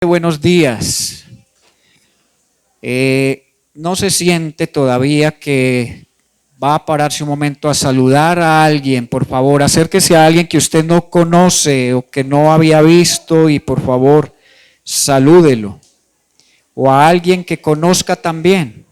Buenos días. ¿No se siente todavía que va a pararse un momento a saludar a alguien? Por favor, acérquese a alguien que usted no conoce o que no había visto y por favor, salúdelo. O a alguien que conozca también.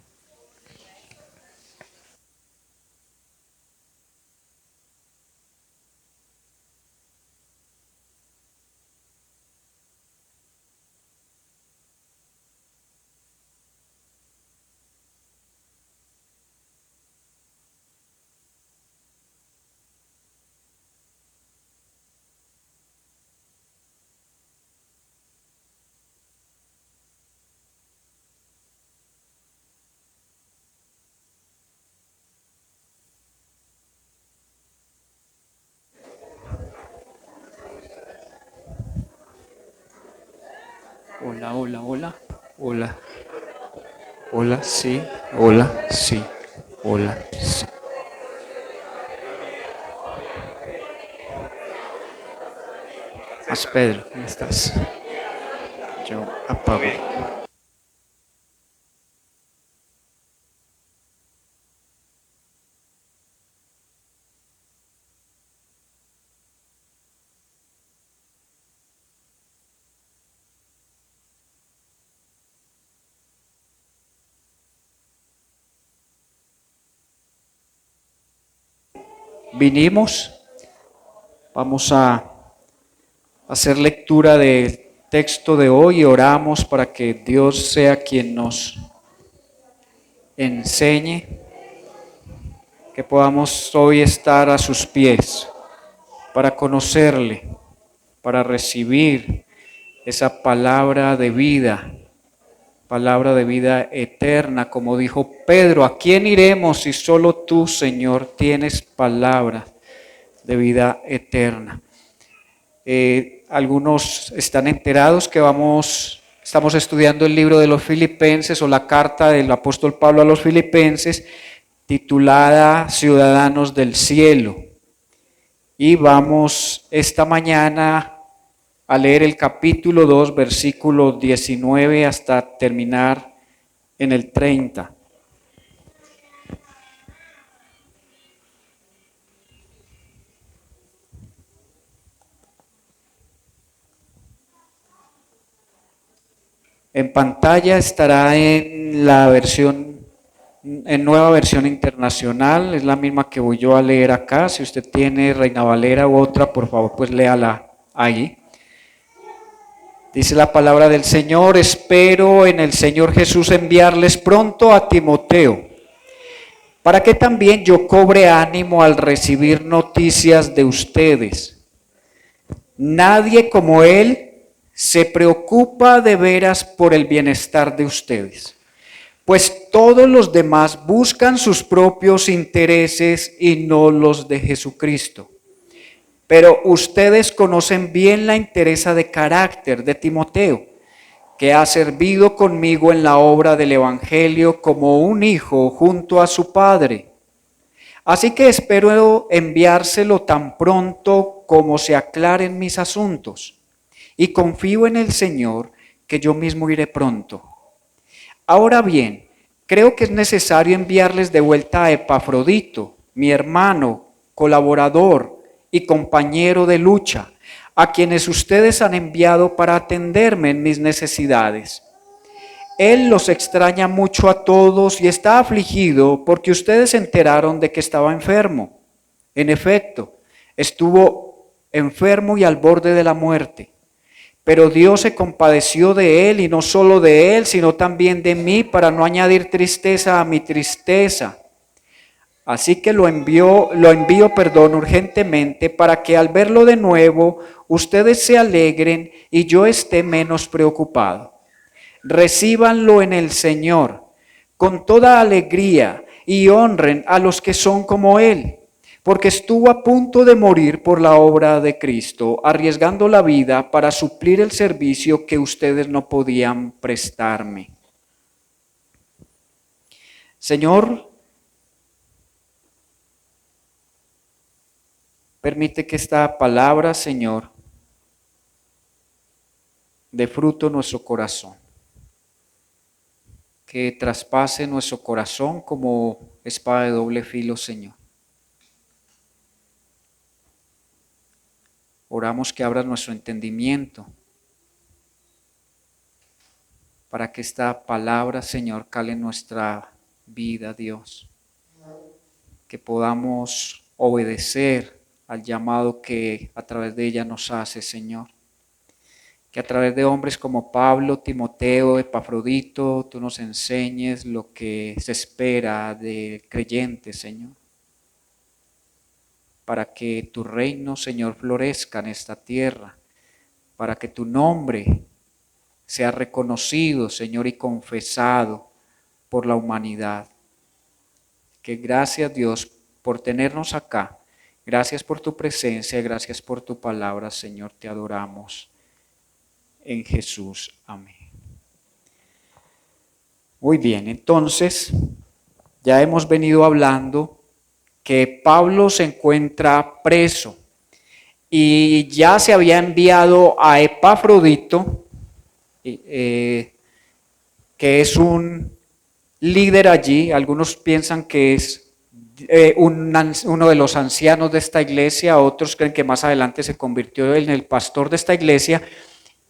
Hola, hola, hola. Hola, hola, sí. Hola, sí. Hola, sí. Más Pedro, ¿cómo estás? Yo apago. Vinimos, vamos a hacer lectura del texto de hoy y oramos para que Dios sea quien nos enseñe, que podamos hoy estar a sus pies para conocerle, para recibir esa palabra de vida eterna, como dijo Pedro, ¿a quién iremos si solo tú, Señor, tienes palabra de vida eterna? Algunos están enterados que estamos estudiando el libro de los Filipenses o la carta del apóstol Pablo a los Filipenses titulada Ciudadanos del Cielo. Y vamos esta mañana a leer el capítulo 2, versículo 19 hasta terminar en el 30. En pantalla estará en nueva versión internacional, es la misma que voy yo a leer acá. Si usted tiene Reina Valera u otra, por favor, pues léala ahí. Dice la palabra del Señor: espero en el Señor Jesús enviarles pronto a Timoteo, para que también yo cobre ánimo al recibir noticias de ustedes. Nadie como él se preocupa de veras por el bienestar de ustedes, pues todos los demás buscan sus propios intereses y no los de Jesucristo. Pero ustedes conocen bien la entereza de carácter de Timoteo, que ha servido conmigo en la obra del Evangelio como un hijo junto a su padre. Así que espero enviárselo tan pronto como se aclaren mis asuntos, y confío en el Señor que yo mismo iré pronto. Ahora bien, creo que es necesario enviarles de vuelta a Epafrodito, mi hermano, colaborador y compañero de lucha, a quienes ustedes han enviado para atenderme en mis necesidades. Él los extraña mucho a todos y está afligido porque ustedes se enteraron de que estaba enfermo. En efecto, estuvo enfermo y al borde de la muerte. Pero Dios se compadeció de él, y no solo de él, sino también de mí, para no añadir tristeza a mi tristeza. Así que lo envío urgentemente, para que al verlo de nuevo ustedes se alegren y yo esté menos preocupado. Recíbanlo en el Señor con toda alegría y honren a los que son como Él, porque estuvo a punto de morir por la obra de Cristo, arriesgando la vida para suplir el servicio que ustedes no podían prestarme. Señor, permite que esta palabra, Señor, dé fruto en nuestro corazón, que traspase nuestro corazón como espada de doble filo, Señor. Oramos que abras nuestro entendimiento para que esta palabra, Señor, cale en nuestra vida, Dios. Que podamos obedecer al llamado que a través de ella nos hace, Señor. Que a través de hombres como Pablo, Timoteo, Epafrodito, tú nos enseñes lo que se espera del creyente, Señor. Para que tu reino, Señor, florezca en esta tierra. Para que tu nombre sea reconocido, Señor, y confesado por la humanidad. Que gracias, Dios, por tenernos acá. Gracias por tu presencia, gracias por tu palabra, Señor, te adoramos. En Jesús, amén. Muy bien, entonces, ya hemos venido hablando que Pablo se encuentra preso y ya se había enviado a Epafrodito, que es un líder allí. Algunos piensan que es uno de los ancianos de esta iglesia, otros creen que más adelante se convirtió en el pastor de esta iglesia,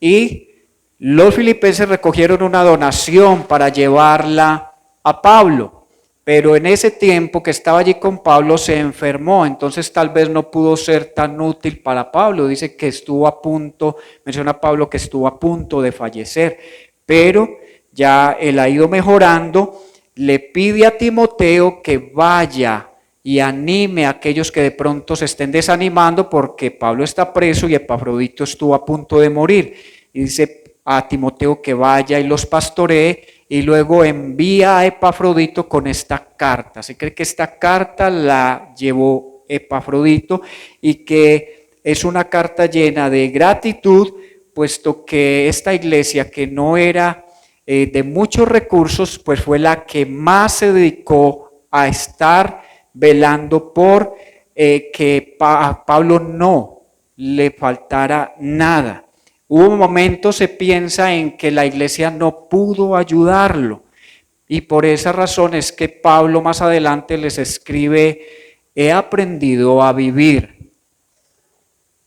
y los filipenses recogieron una donación para llevarla a Pablo, pero en ese tiempo que estaba allí con Pablo se enfermó, entonces tal vez no pudo ser tan útil para Pablo. Dice que estuvo a punto, menciona Pablo que estuvo a punto de fallecer, pero ya él ha ido mejorando. Le pide a Timoteo que vaya y anime a aquellos que de pronto se estén desanimando porque Pablo está preso y Epafrodito estuvo a punto de morir. Y dice a Timoteo que vaya y los pastoree, y luego envía a Epafrodito con esta carta. Se cree que esta carta la llevó Epafrodito y que es una carta llena de gratitud, puesto que esta iglesia, que no era de muchos recursos, pues fue la que más se dedicó a estar velando por que a Pablo no le faltara nada. Hubo momentos, se piensa, en que la iglesia no pudo ayudarlo, y por esa razón es que Pablo más adelante les escribe: he aprendido a vivir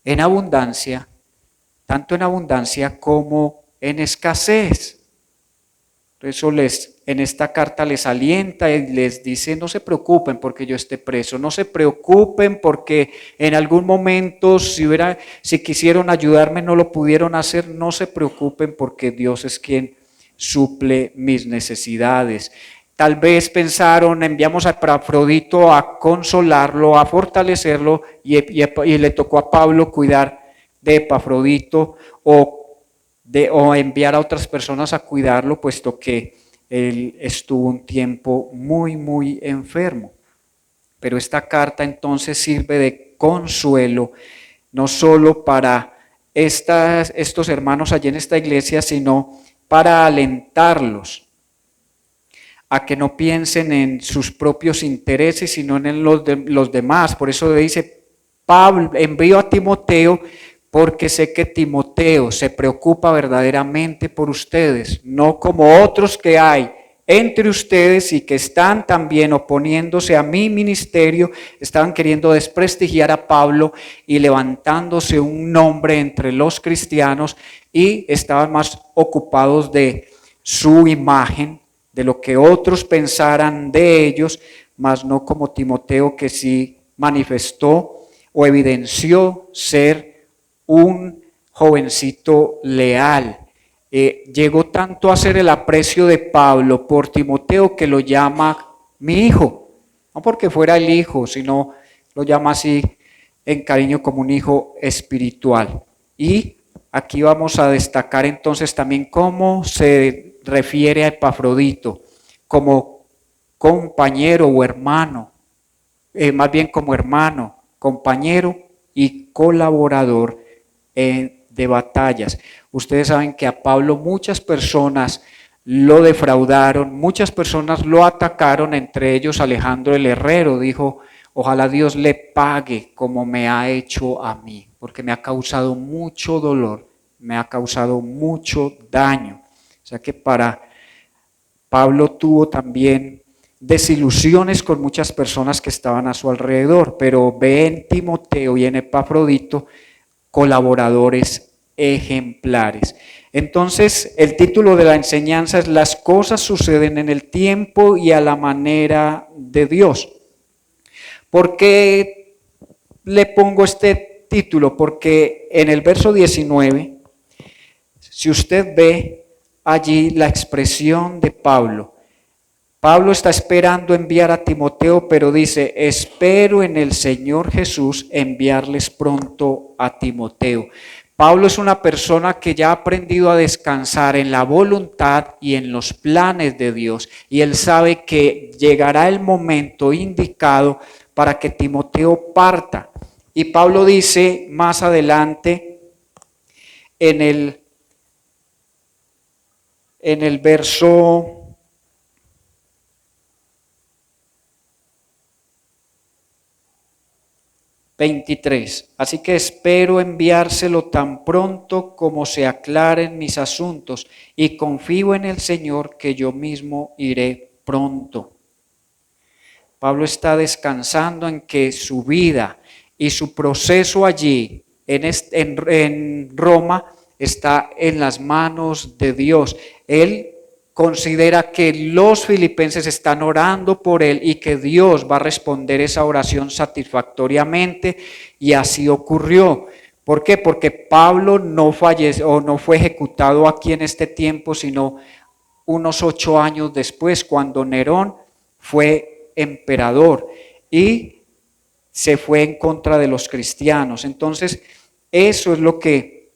en abundancia, tanto en abundancia como en escasez. Por eso en esta carta les alienta y les dice: no se preocupen porque yo esté preso, no se preocupen porque en algún momento si quisieron ayudarme no lo pudieron hacer, no se preocupen porque Dios es quien suple mis necesidades. Tal vez pensaron: enviamos a Epafrodito a consolarlo, a fortalecerlo, y le tocó a Pablo cuidar de Epafrodito o enviar a otras personas a cuidarlo, puesto que él estuvo un tiempo muy enfermo. Pero esta carta entonces sirve de consuelo, no solo para estos hermanos allí en esta iglesia, sino para alentarlos a que no piensen en sus propios intereses, sino en los demás. Por eso le dice: Pablo envió a Timoteo, porque sé que Timoteo se preocupa verdaderamente por ustedes, no como otros que hay entre ustedes y que están también oponiéndose a mi ministerio, estaban queriendo desprestigiar a Pablo y levantándose un nombre entre los cristianos, y estaban más ocupados de su imagen, de lo que otros pensaran de ellos, mas no como Timoteo, que sí manifestó o evidenció ser un jovencito leal. Llegó tanto a ser el aprecio de Pablo por Timoteo que lo llama mi hijo, no porque fuera el hijo, sino lo llama así en cariño como un hijo espiritual. Y aquí vamos a destacar entonces también cómo se refiere a Epafrodito, como compañero o hermano, más bien como hermano, compañero y colaborador de batallas. Ustedes saben que a Pablo muchas personas lo defraudaron, muchas personas lo atacaron, entre ellos Alejandro el Herrero. Dijo: ojalá Dios le pague como me ha hecho a mí, porque me ha causado mucho dolor me ha causado mucho daño. O sea que Pablo tuvo también desilusiones con muchas personas que estaban a su alrededor, pero ve en Timoteo y en Epafrodito colaboradores ejemplares. Entonces, el título de la enseñanza es Las cosas suceden en el tiempo y a la manera de Dios. ¿Por qué le pongo este título? Porque en el verso 19, si usted ve allí la expresión de Pablo está esperando enviar a Timoteo, pero dice, espero en el Señor Jesús enviarles pronto a Timoteo. Pablo es una persona que ya ha aprendido a descansar en la voluntad y en los planes de Dios, y él sabe que llegará el momento indicado para que Timoteo parta. Y Pablo dice más adelante en el verso 23. Así que espero enviárselo tan pronto como se aclaren mis asuntos y confío en el Señor que yo mismo iré pronto. Pablo está descansando en que su vida y su proceso allí en Roma está en las manos de Dios. Él considera que los filipenses están orando por él y que Dios va a responder esa oración satisfactoriamente, y así ocurrió. ¿Por qué? Porque Pablo no falleció o no fue ejecutado aquí en este tiempo, sino unos 8 años después, cuando Nerón fue emperador y se fue en contra de los cristianos. Entonces, eso es lo que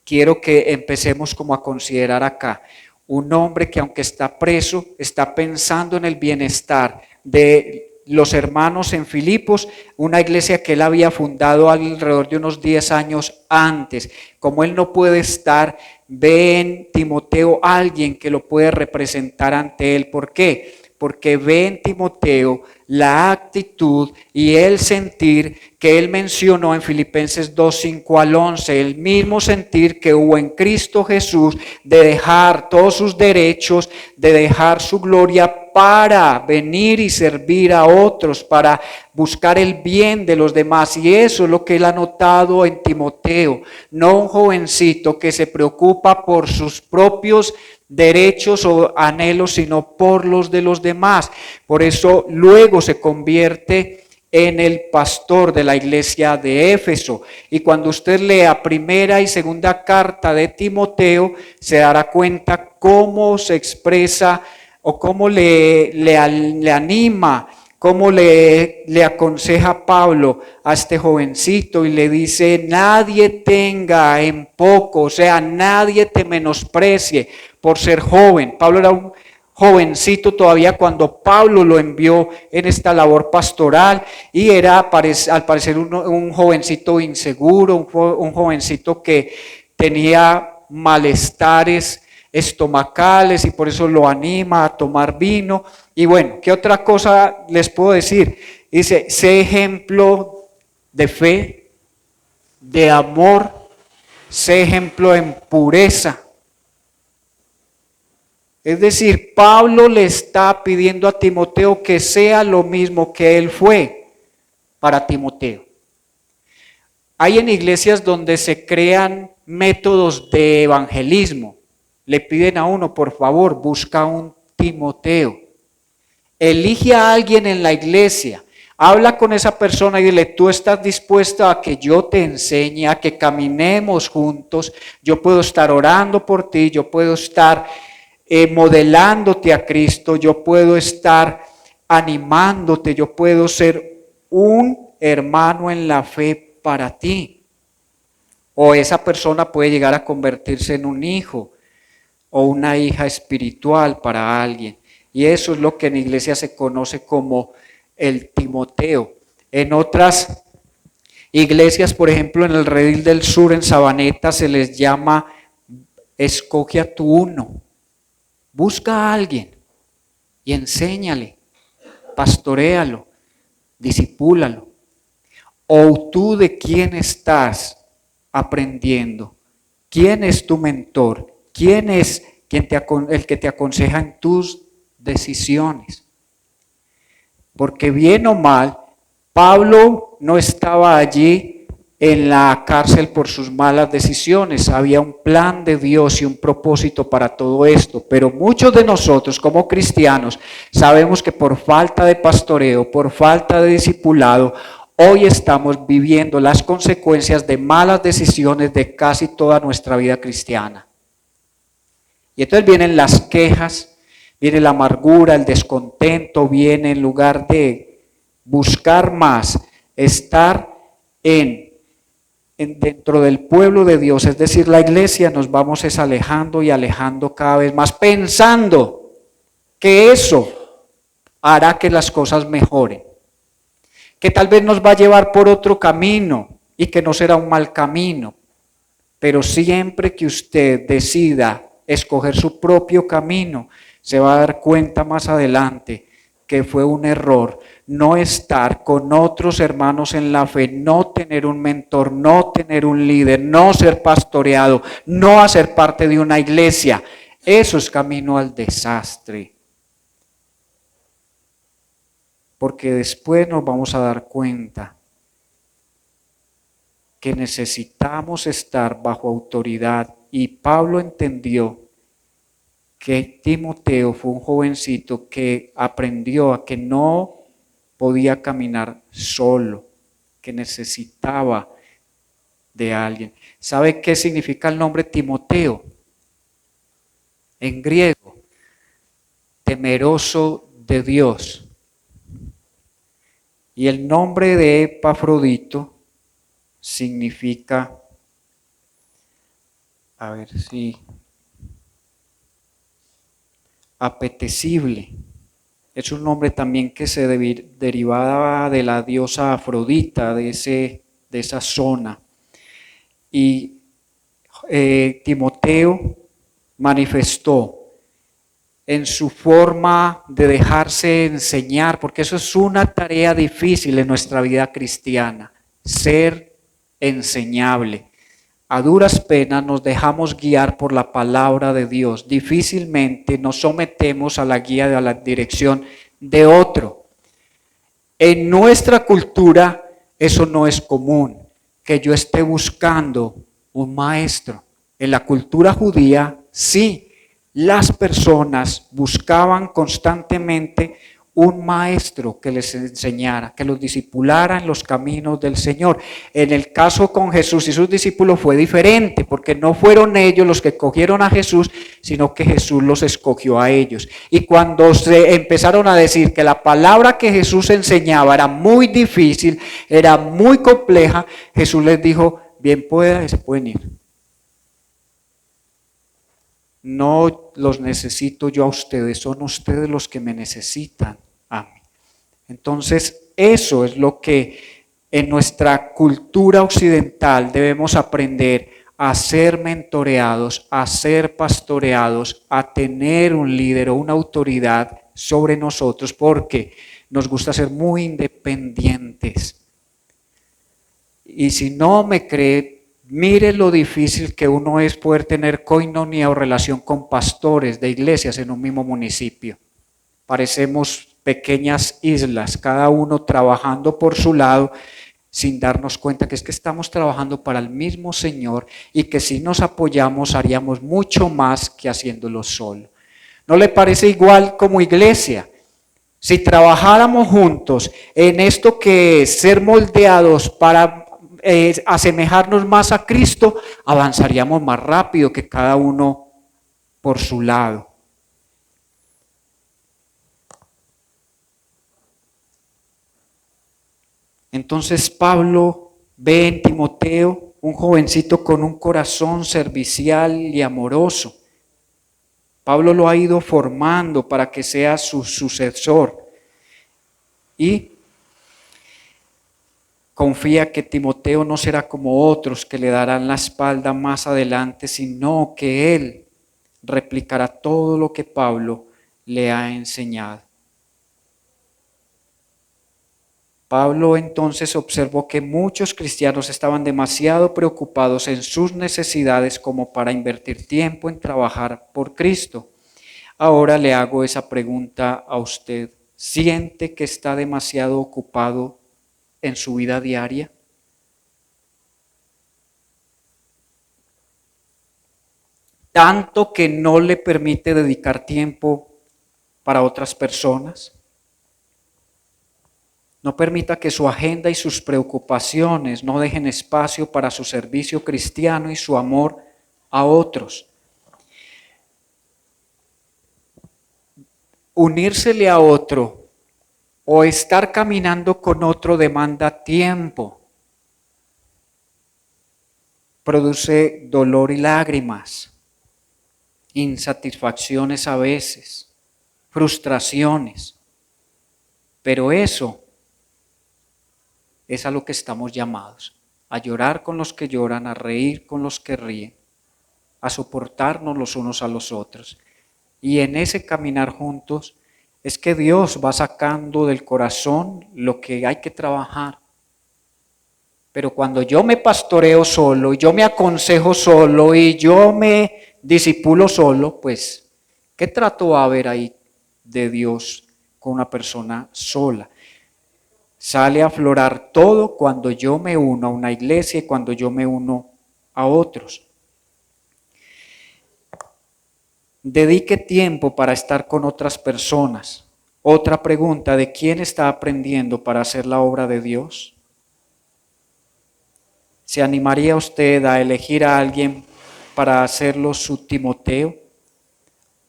quiero que empecemos como a considerar acá. Un hombre que, aunque está preso, está pensando en el bienestar de los hermanos en Filipos, una iglesia que él había fundado alrededor de unos 10 años antes. Como él no puede estar, ve en Timoteo alguien que lo puede representar ante él. ¿Por qué? Porque ve en Timoteo la actitud y el sentir que él mencionó en Filipenses 2, 5 al 11, el mismo sentir que hubo en Cristo Jesús de dejar todos sus derechos, de dejar su gloria para venir y servir a otros, para buscar el bien de los demás. Y eso es lo que él ha notado en Timoteo, no un jovencito que se preocupa por sus propios derechos o anhelos, sino por los de los demás. Por eso luego se convierte en el pastor de la iglesia de Éfeso. Y cuando usted lea primera y segunda carta de Timoteo, se dará cuenta cómo se expresa o cómo le anima, cómo le aconseja Pablo a este jovencito, y le dice, nadie tenga en poco, o sea, nadie te menosprecie por ser joven. Pablo era un jovencito todavía cuando Pablo lo envió en esta labor pastoral, y era al parecer un jovencito inseguro, un jovencito que tenía malestares estomacales, y por eso lo anima a tomar vino. Y bueno, ¿qué otra cosa les puedo decir? Dice, sé ejemplo de fe, de amor, sé ejemplo en pureza. Es decir, Pablo le está pidiendo a Timoteo que sea lo mismo que él fue para Timoteo. Hay en iglesias donde se crean métodos de evangelismo. Le piden a uno, por favor, busca un Timoteo. Elige a alguien en la iglesia. Habla con esa persona y dile, tú estás dispuesto a que yo te enseñe, a que caminemos juntos. Yo puedo estar orando por ti, yo puedo estar modelándote a Cristo, yo puedo estar animándote, yo puedo ser un hermano en la fe para ti. O esa persona puede llegar a convertirse en un hijo o una hija espiritual para alguien. Y eso es lo que en iglesia se conoce como el Timoteo. En otras iglesias, por ejemplo, en el Redil del Sur, en Sabaneta, se les llama escoge a tu uno. Busca a alguien y enséñale, pastoréalo, disipúlalo. O tú, ¿de quién estás aprendiendo? ¿Quién es tu mentor? ¿Quién es el que te aconseja en tus decisiones? Porque bien o mal, Pablo no estaba allí en la cárcel por sus malas decisiones. Había un plan de Dios y un propósito para todo esto. Pero muchos de nosotros como cristianos sabemos que por falta de pastoreo, por falta de discipulado, hoy estamos viviendo las consecuencias de malas decisiones de casi toda nuestra vida cristiana. Y entonces vienen las quejas, viene la amargura, el descontento, viene en lugar de buscar más, estar dentro del pueblo de Dios, es decir, la iglesia, nos vamos alejando y alejando cada vez más, pensando que eso hará que las cosas mejoren, que tal vez nos va a llevar por otro camino y que no será un mal camino, pero siempre que usted decida escoger su propio camino, se va a dar cuenta más adelante que fue un error no estar con otros hermanos en la fe, no tener un mentor, no tener un líder, no ser pastoreado, no hacer parte de una iglesia. Eso es camino al desastre. Porque después nos vamos a dar cuenta que necesitamos estar bajo autoridad. Y Pablo entendió que Timoteo fue un jovencito que aprendió a que no podía caminar solo, que necesitaba de alguien. ¿Sabe qué significa el nombre Timoteo? En griego, temeroso de Dios. Y el nombre de Epafrodito significa, a ver si, apetecible. Es un nombre también que se derivaba de la diosa Afrodita, de esa zona. Y Timoteo manifestó en su forma de dejarse enseñar, porque eso es una tarea difícil en nuestra vida cristiana, ser enseñable. A duras penas nos dejamos guiar por la palabra de Dios. Difícilmente nos sometemos a la guía, de la dirección de otro. En nuestra cultura eso no es común, que yo esté buscando un maestro. En la cultura judía sí, las personas buscaban constantemente un maestro que les enseñara, que los discipulara en los caminos del Señor. En el caso con Jesús y sus discípulos fue diferente, porque no fueron ellos los que cogieron a Jesús, sino que Jesús los escogió a ellos. Y cuando se empezaron a decir que la palabra que Jesús enseñaba era muy difícil, era muy compleja, Jesús les dijo, bien pueda, se pueden ir. No los necesito yo a ustedes, son ustedes los que me necesitan a mí. Entonces, eso es lo que en nuestra cultura occidental debemos aprender, a ser mentoreados, a ser pastoreados, a tener un líder o una autoridad sobre nosotros, porque nos gusta ser muy independientes. Y si no me cree, mire lo difícil que uno es poder tener koinonia o relación con pastores de iglesias en un mismo municipio. Parecemos pequeñas islas, cada uno trabajando por su lado, sin darnos cuenta que es que estamos trabajando para el mismo Señor y que si nos apoyamos haríamos mucho más que haciéndolo solo. ¿No le parece igual como iglesia? Si trabajáramos juntos en esto que es ser moldeados para asemejarnos más a Cristo, avanzaríamos más rápido que cada uno por su lado. Entonces Pablo ve en Timoteo un jovencito con un corazón servicial y amoroso. Pablo lo ha ido formando para que sea su sucesor y confía que Timoteo no será como otros que le darán la espalda más adelante, sino que él replicará todo lo que Pablo le ha enseñado. Pablo entonces observó que muchos cristianos estaban demasiado preocupados en sus necesidades como para invertir tiempo en trabajar por Cristo. Ahora le hago esa pregunta a usted. ¿Siente que está demasiado ocupado en su vida diaria? Tanto que no le permite dedicar tiempo para otras personas. No permita que su agenda y sus preocupaciones no dejen espacio para su servicio cristiano y su amor a otros. Unírsele a otro o estar caminando con otro demanda tiempo. Produce dolor y lágrimas, insatisfacciones a veces, frustraciones. Pero eso es a lo que estamos llamados, a llorar con los que lloran, a reír con los que ríen, a soportarnos los unos a los otros. Y en ese caminar juntos es que Dios va sacando del corazón lo que hay que trabajar. Pero cuando yo me pastoreo solo, y yo me aconsejo solo, y yo me disipulo solo, pues, ¿qué trato va a haber ahí de Dios con una persona sola? Sale a aflorar todo cuando yo me uno a una iglesia y cuando yo me uno a otros. Dedique tiempo para estar con otras personas. Otra pregunta, ¿de quién está aprendiendo para hacer la obra de Dios? ¿Se animaría usted a elegir a alguien para hacerlo su Timoteo?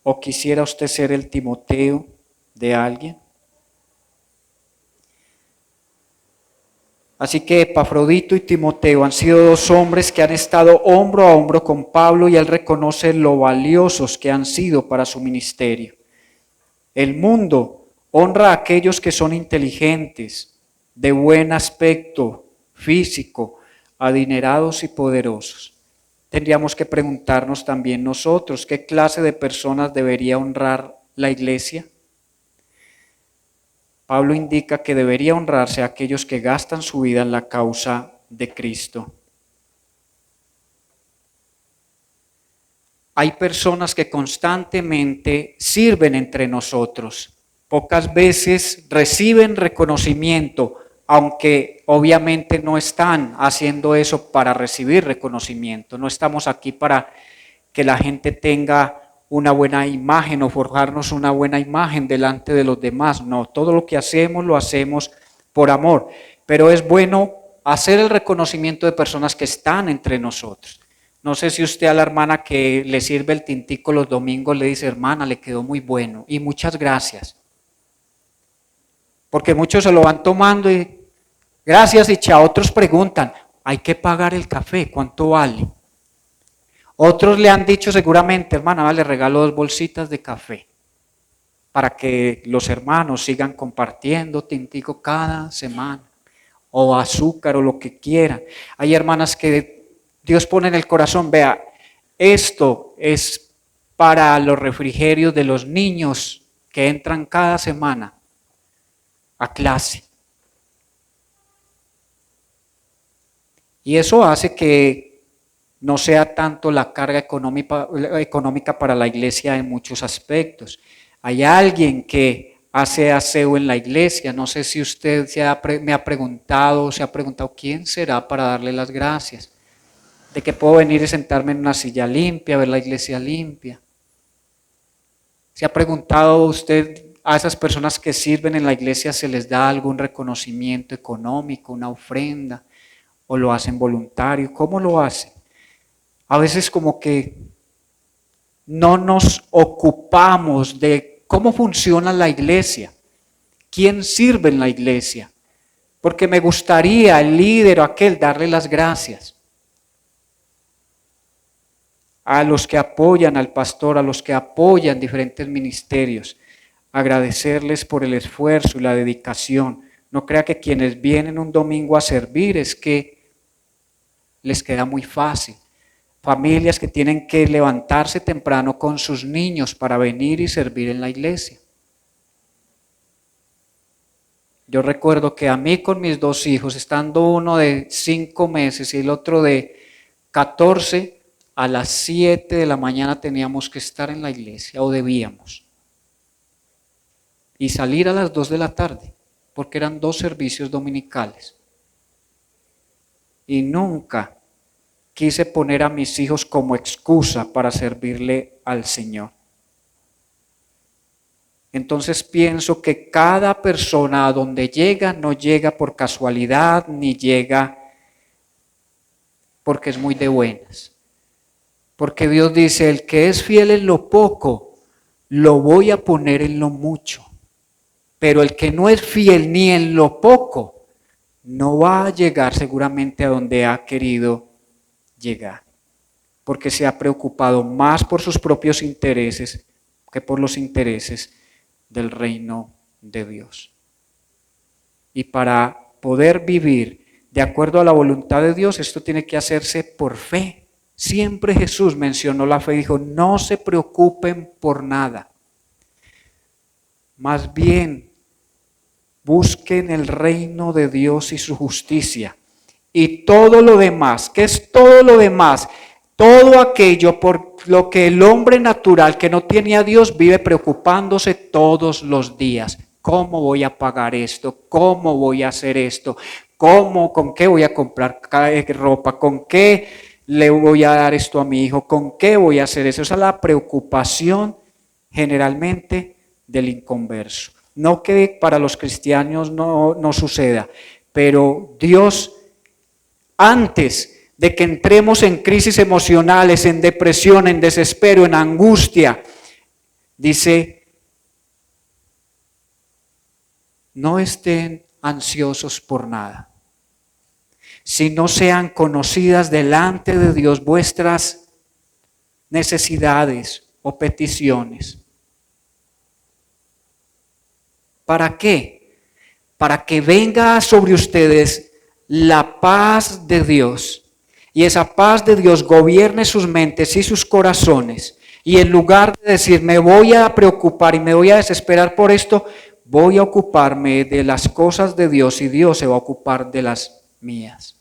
¿O quisiera usted ser el Timoteo de alguien? Así que Epafrodito y Timoteo han sido dos hombres que han estado hombro a hombro con Pablo y él reconoce lo valiosos que han sido para su ministerio. El mundo honra a aquellos que son inteligentes, de buen aspecto físico, adinerados y poderosos. Tendríamos que preguntarnos también nosotros, ¿qué clase de personas debería honrar la iglesia? Pablo indica que debería honrarse a aquellos que gastan su vida en la causa de Cristo. Hay personas que constantemente sirven entre nosotros. Pocas veces reciben reconocimiento, aunque obviamente no están haciendo eso para recibir reconocimiento. No estamos aquí para que la gente tenga una buena imagen o forjarnos una buena imagen delante de los demás. No, todo lo que hacemos lo hacemos por amor. Pero es bueno hacer el reconocimiento de personas que están entre nosotros. No sé si usted a la hermana que le sirve el tintico los domingos le dice, hermana, le quedó muy bueno y muchas gracias. Porque muchos se lo van tomando y gracias y chao. Otros preguntan, hay que pagar el café, ¿cuánto vale? Otros le han dicho seguramente, hermana, le regalo 2 bolsitas de café para que los hermanos sigan compartiendo tintico cada semana, o azúcar o lo que quieran. Hay hermanas que Dios pone en el corazón, vea, esto es para los refrigerios de los niños que entran cada semana a clase. Y eso hace que no sea tanto la carga económica para la iglesia en muchos aspectos. Hay alguien que hace aseo en la iglesia. No sé si usted me ha preguntado o se ha preguntado quién será para darle las gracias. De que puedo venir y sentarme en una silla limpia, ver la iglesia limpia. ¿Se ha preguntado usted a esas personas que sirven en la iglesia se les da algún reconocimiento económico, una ofrenda, o lo hacen voluntario? ¿Cómo lo hacen? A veces como que no nos ocupamos de cómo funciona la iglesia, quién sirve en la iglesia, porque me gustaría el líder o aquel darle las gracias a los que apoyan al pastor, a los que apoyan diferentes ministerios, agradecerles por el esfuerzo y la dedicación. No crea que quienes vienen un domingo a servir es que les queda muy fácil. Familias que tienen que levantarse temprano con sus niños para venir y servir en la iglesia. Yo recuerdo que a mí con mis dos hijos, estando uno de 5 meses y el otro de 14, a las 7 de la mañana teníamos que estar en la iglesia, o debíamos, y salir a las 2 de la tarde, porque eran 2 servicios dominicales. Y nunca quise poner a mis hijos como excusa para servirle al Señor. Entonces pienso que cada persona a donde llega no llega por casualidad ni llega porque es muy de buenas. Porque Dios dice, el que es fiel en lo poco, lo voy a poner en lo mucho. Pero el que no es fiel ni en lo poco, no va a llegar seguramente a donde ha querido llegar. Porque se ha preocupado más por sus propios intereses que por los intereses del reino de Dios. Y para poder vivir de acuerdo a la voluntad de Dios, esto tiene que hacerse por fe. Siempre Jesús mencionó la fe y dijo, no se preocupen por nada. Más bien, busquen el reino de Dios y su justicia. Y todo lo demás, ¿qué es todo lo demás? Todo aquello por lo que el hombre natural que no tiene a Dios vive preocupándose todos los días. ¿Cómo voy a pagar esto? ¿Cómo voy a hacer esto? ¿Con qué voy a comprar ropa? ¿Con qué le voy a dar esto a mi hijo? ¿Con qué voy a hacer eso? Esa es la preocupación generalmente del inconverso. No que para los cristianos no suceda, pero Dios, antes de que entremos en crisis emocionales, en depresión, en desespero, en angustia, dice, no estén ansiosos por nada, sino sean conocidas delante de Dios vuestras necesidades o peticiones. ¿Para qué? Para que venga sobre ustedes la paz de Dios. Y esa paz de Dios gobierne sus mentes y sus corazones. Y en lugar de decir, me voy a preocupar y me voy a desesperar por esto, voy a ocuparme de las cosas de Dios y Dios se va a ocupar de las mías.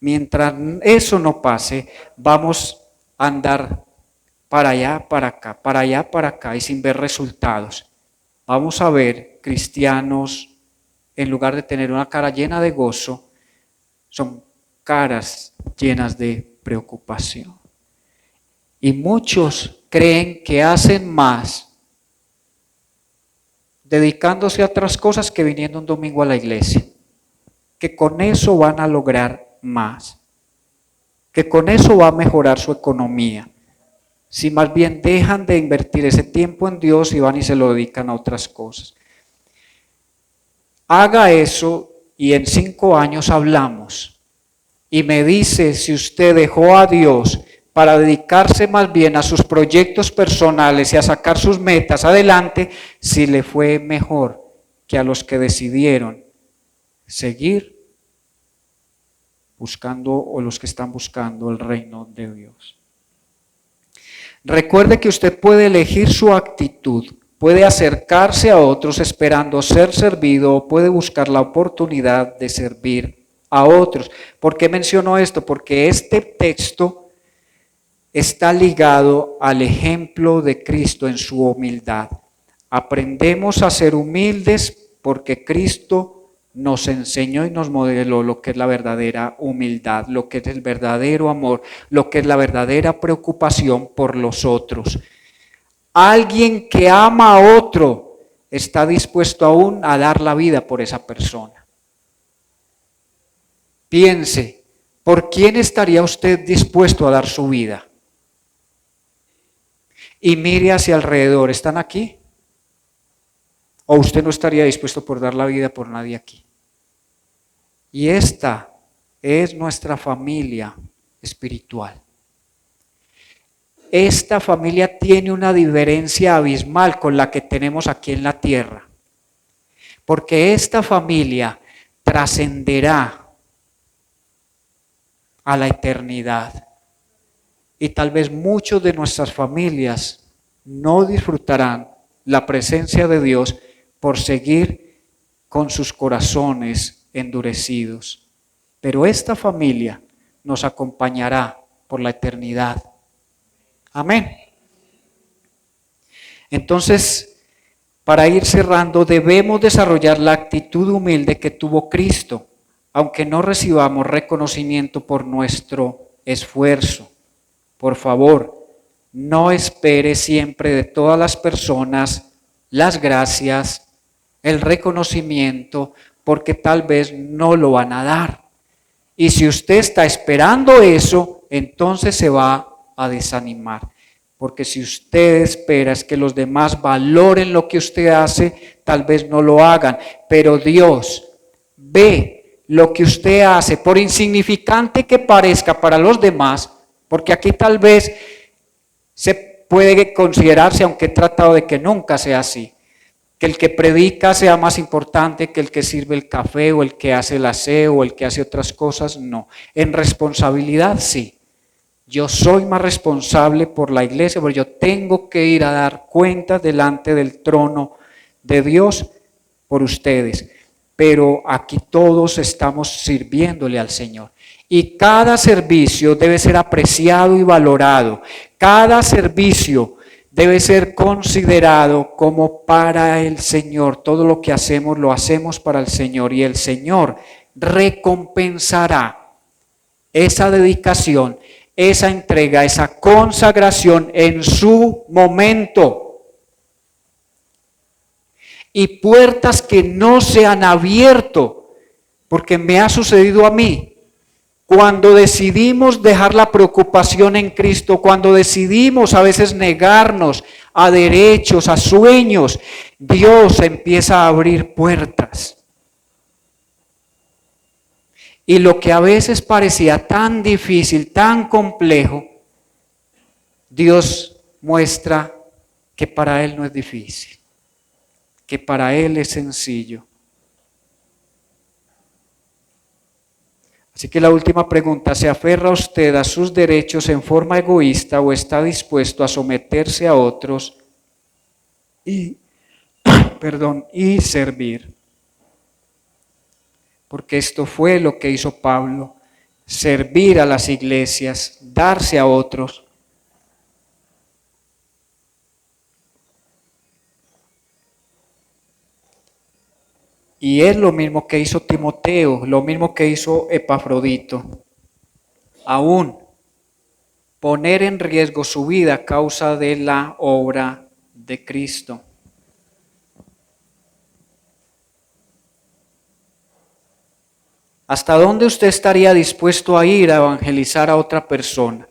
Mientras eso no pase, vamos a andar para allá, para acá y sin ver resultados. Vamos a ver cristianos, en lugar de tener una cara llena de gozo, son caras llenas de preocupación. Y muchos creen que hacen más dedicándose a otras cosas que viniendo un domingo a la iglesia. Que con eso van a lograr más. Que con eso va a mejorar su economía. Si más bien dejan de invertir ese tiempo en Dios y van y se lo dedican a otras cosas. Haga eso y en 5 años hablamos. Y me dice si usted dejó a Dios para dedicarse más bien a sus proyectos personales y a sacar sus metas adelante, si le fue mejor que a los que decidieron seguir buscando o los que están buscando el reino de Dios. Recuerde que usted puede elegir su actitud, puede acercarse a otros esperando ser servido o puede buscar la oportunidad de servir a otros. ¿Por qué menciono esto? Porque este texto está ligado al ejemplo de Cristo en su humildad. Aprendemos a ser humildes porque Cristo nos enseñó y nos modeló lo que es la verdadera humildad, lo que es el verdadero amor, lo que es la verdadera preocupación por los otros. Alguien que ama a otro está dispuesto aún a dar la vida por esa persona. Piense, ¿por quién estaría usted dispuesto a dar su vida? Y mire hacia alrededor, ¿están aquí? ¿O usted no estaría dispuesto por dar la vida por nadie aquí? Y esta es nuestra familia espiritual. Esta familia tiene una diferencia abismal con la que tenemos aquí en la tierra. Porque esta familia trascenderá a la eternidad. Y tal vez muchos de nuestras familias no disfrutarán la presencia de Dios por seguir con sus corazones endurecidos. Pero esta familia nos acompañará por la eternidad. Amén. Entonces, para ir cerrando, debemos desarrollar la actitud humilde que tuvo Cristo, aunque no recibamos reconocimiento por nuestro esfuerzo. Por favor, no espere siempre de todas las personas las gracias, el reconocimiento, porque tal vez no lo van a dar. Y si usted está esperando eso, entonces se va a desanimar. Porque si usted espera es que los demás valoren lo que usted hace, tal vez no lo hagan. Pero Dios ve lo que usted hace, por insignificante que parezca para los demás, porque aquí tal vez se puede considerarse, aunque he tratado de que nunca sea así, que el que predica sea más importante que el que sirve el café o el que hace el aseo o el que hace otras cosas, no. En responsabilidad sí. Yo soy más responsable por la iglesia, porque yo tengo que ir a dar cuentas delante del trono de Dios por ustedes. Pero aquí todos estamos sirviéndole al Señor. Y cada servicio debe ser apreciado y valorado. Cada servicio debe ser considerado como para el Señor. Todo lo que hacemos lo hacemos para el Señor. Y el Señor recompensará esa dedicación, esa entrega, esa consagración en su momento. Y puertas que no se han abierto, porque me ha sucedido a mí. Cuando decidimos dejar la preocupación en Cristo, cuando decidimos a veces negarnos a derechos, a sueños, Dios empieza a abrir puertas. Y lo que a veces parecía tan difícil, tan complejo, Dios muestra que para Él no es difícil, que para Él es sencillo. Así que la última pregunta, ¿se aferra usted a sus derechos en forma egoísta o está dispuesto a someterse a otros y servir? Porque esto fue lo que hizo Pablo, servir a las iglesias, darse a otros. Y es lo mismo que hizo Timoteo, lo mismo que hizo Epafrodito. Aún poner en riesgo su vida a causa de la obra de Cristo. ¿Hasta dónde usted estaría dispuesto a ir a evangelizar a otra persona?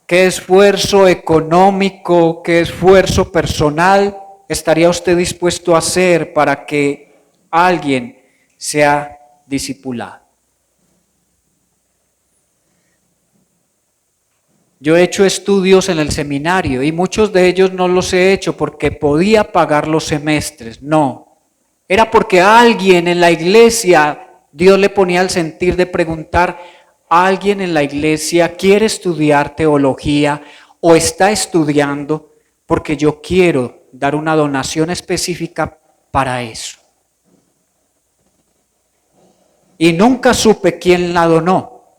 ¿Qué esfuerzo económico, qué esfuerzo personal estaría usted dispuesto a hacer para que alguien sea discipulado? Yo he hecho estudios en el seminario y muchos de ellos no los he hecho porque podía pagar los semestres, no. Era porque a alguien en la iglesia Dios le ponía el sentir de preguntar, ¿alguien en la iglesia quiere estudiar teología o está estudiando? Porque yo quiero dar una donación específica para eso. Y nunca supe quién la donó.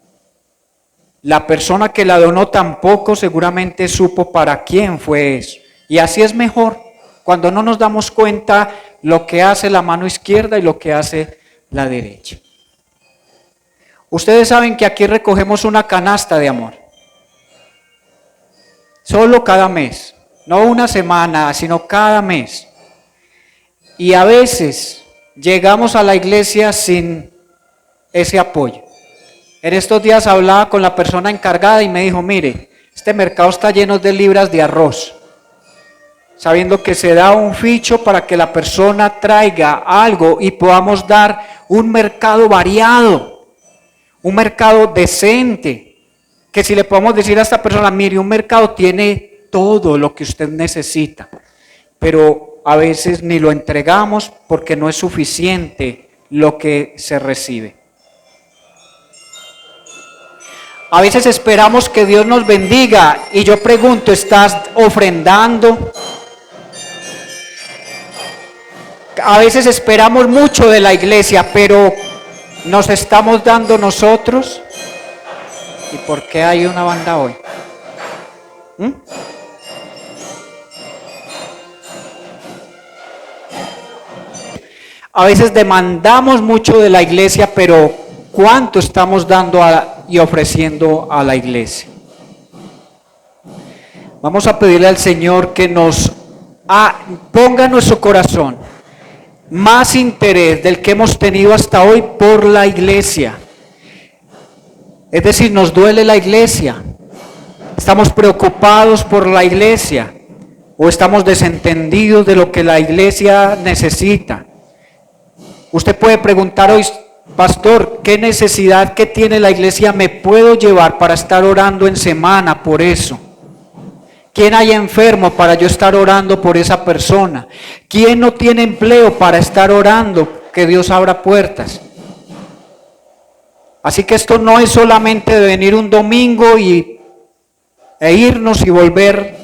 La persona que la donó tampoco seguramente supo para quién fue eso. Y así es mejor, cuando no nos damos cuenta lo que hace la mano izquierda y lo que hace la derecha. Ustedes saben que aquí recogemos una canasta de amor. Solo cada mes. No una semana, sino cada mes. Y a veces llegamos a la iglesia sin ese apoyo. En estos días hablaba con la persona encargada y me dijo, mire, este mercado está lleno de libras de arroz. Sabiendo que se da un ficho para que la persona traiga algo y podamos dar un mercado variado, un mercado decente. Que si le podemos decir a esta persona, mire, un mercado tiene todo lo que usted necesita, pero a veces ni lo entregamos porque no es suficiente lo que se recibe. A veces esperamos que Dios nos bendiga y yo pregunto, ¿estás ofrendando? A veces esperamos mucho de la iglesia, pero ¿nos estamos dando nosotros? ¿Y por qué hay una banda hoy? ¿Mm? A veces demandamos mucho de la iglesia, pero ¿cuánto estamos dando y ofreciendo a la iglesia? Vamos a pedirle al Señor que nos ponga en nuestro corazón más interés del que hemos tenido hasta hoy por la iglesia. Es decir, nos duele la iglesia, estamos preocupados por la iglesia o estamos desentendidos de lo que la iglesia necesita. Usted puede preguntar hoy, pastor, ¿qué necesidad que tiene la iglesia me puedo llevar para estar orando en semana por eso? ¿Quién hay enfermo para yo estar orando por esa persona? ¿Quién no tiene empleo para estar orando que Dios abra puertas? Así que esto no es solamente de venir un domingo e irnos y volver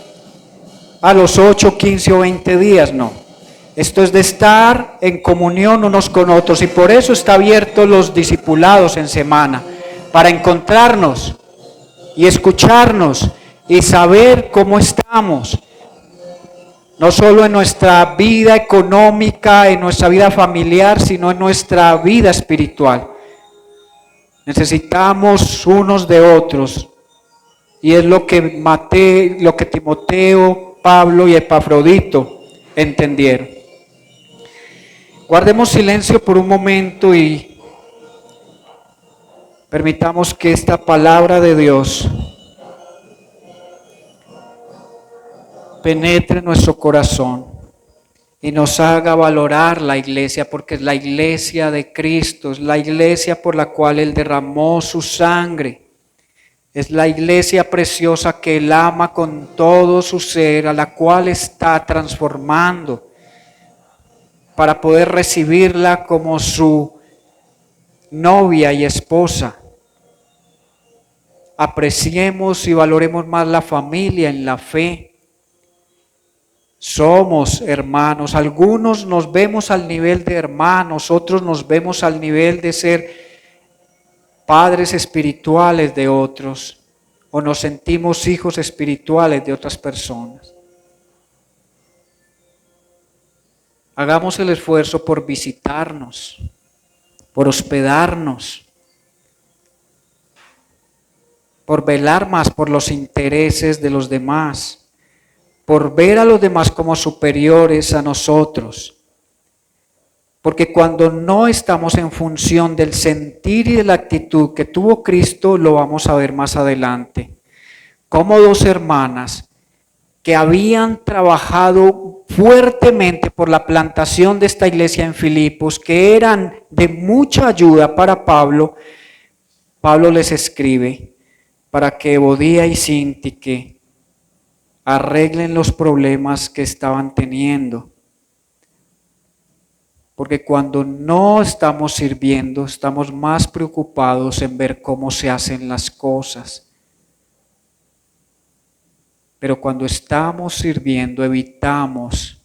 a los 8, 15 o 20 días, no. Esto es de estar en comunión unos con otros y por eso está abierto los discipulados en semana, para encontrarnos y escucharnos y saber cómo estamos, no solo en nuestra vida económica, en nuestra vida familiar, sino en nuestra vida espiritual. Necesitamos unos de otros y es lo que Timoteo, Pablo y Epafrodito entendieron. Guardemos silencio por un momento y permitamos que esta palabra de Dios penetre en nuestro corazón y nos haga valorar la iglesia, porque es la iglesia de Cristo, es la iglesia por la cual Él derramó su sangre, es la iglesia preciosa que Él ama con todo su ser, a la cual está transformando para poder recibirla como su novia y esposa. Apreciemos y valoremos más la familia en la fe. Somos hermanos, algunos nos vemos al nivel de hermanos, otros nos vemos al nivel de ser padres espirituales de otros, o nos sentimos hijos espirituales de otras personas. Hagamos el esfuerzo por visitarnos, por hospedarnos, por velar más por los intereses de los demás, por ver a los demás como superiores a nosotros. Porque cuando no estamos en función del sentir y de la actitud que tuvo Cristo, lo vamos a ver más adelante. Como dos hermanas que habían trabajado fuertemente por la plantación de esta iglesia en Filipos, que eran de mucha ayuda para Pablo, Pablo les escribe para que Evodia y Síntique arreglen los problemas que estaban teniendo. Porque cuando no estamos sirviendo, estamos más preocupados en ver cómo se hacen las cosas. Pero cuando estamos sirviendo, evitamos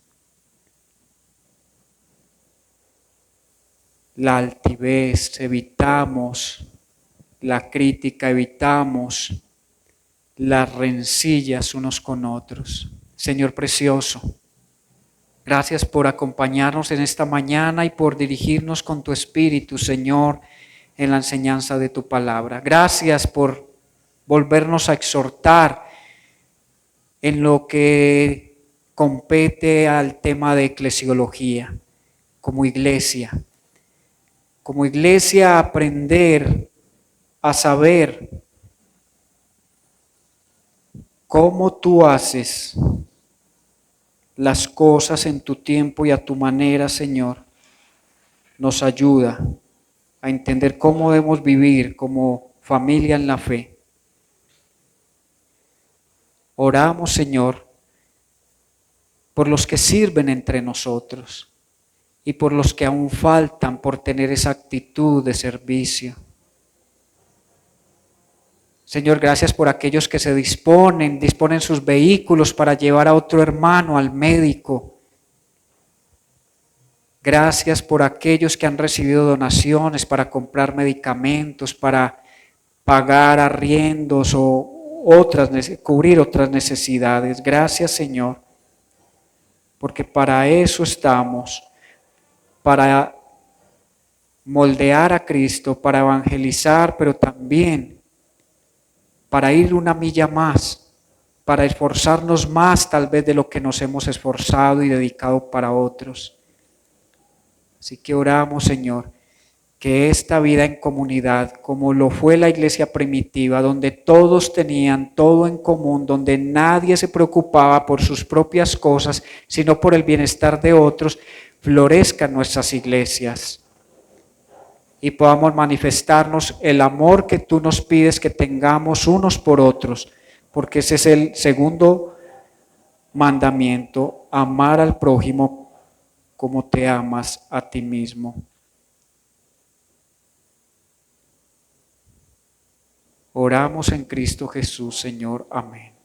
la altivez, evitamos la crítica, evitamos las rencillas unos con otros. Señor precioso, gracias por acompañarnos en esta mañana y por dirigirnos con tu Espíritu, Señor, en la enseñanza de tu palabra. Gracias por volvernos a exhortar en lo que compete al tema de eclesiología, como iglesia aprender a saber cómo tú haces las cosas en tu tiempo y a tu manera, Señor, nos ayuda a entender cómo debemos vivir como familia en la fe. Oramos, Señor, por los que sirven entre nosotros y por los que aún faltan por tener esa actitud de servicio. Señor, gracias por aquellos que se disponen sus vehículos para llevar a otro hermano al médico. Gracias por aquellos que han recibido donaciones para comprar medicamentos, para pagar arriendos o cubrir otras necesidades. Gracias, Señor, porque para eso estamos, para moldear a Cristo, para evangelizar, pero también para ir una milla más, para esforzarnos más tal vez de lo que nos hemos esforzado y dedicado para otros. Así que oramos, Señor, que esta vida en comunidad, como lo fue la iglesia primitiva, donde todos tenían todo en común, donde nadie se preocupaba por sus propias cosas, sino por el bienestar de otros, florezca en nuestras iglesias y podamos manifestarnos el amor que tú nos pides que tengamos unos por otros, porque ese es el segundo mandamiento, amar al prójimo como te amas a ti mismo. Oramos en Cristo Jesús, Señor. Amén.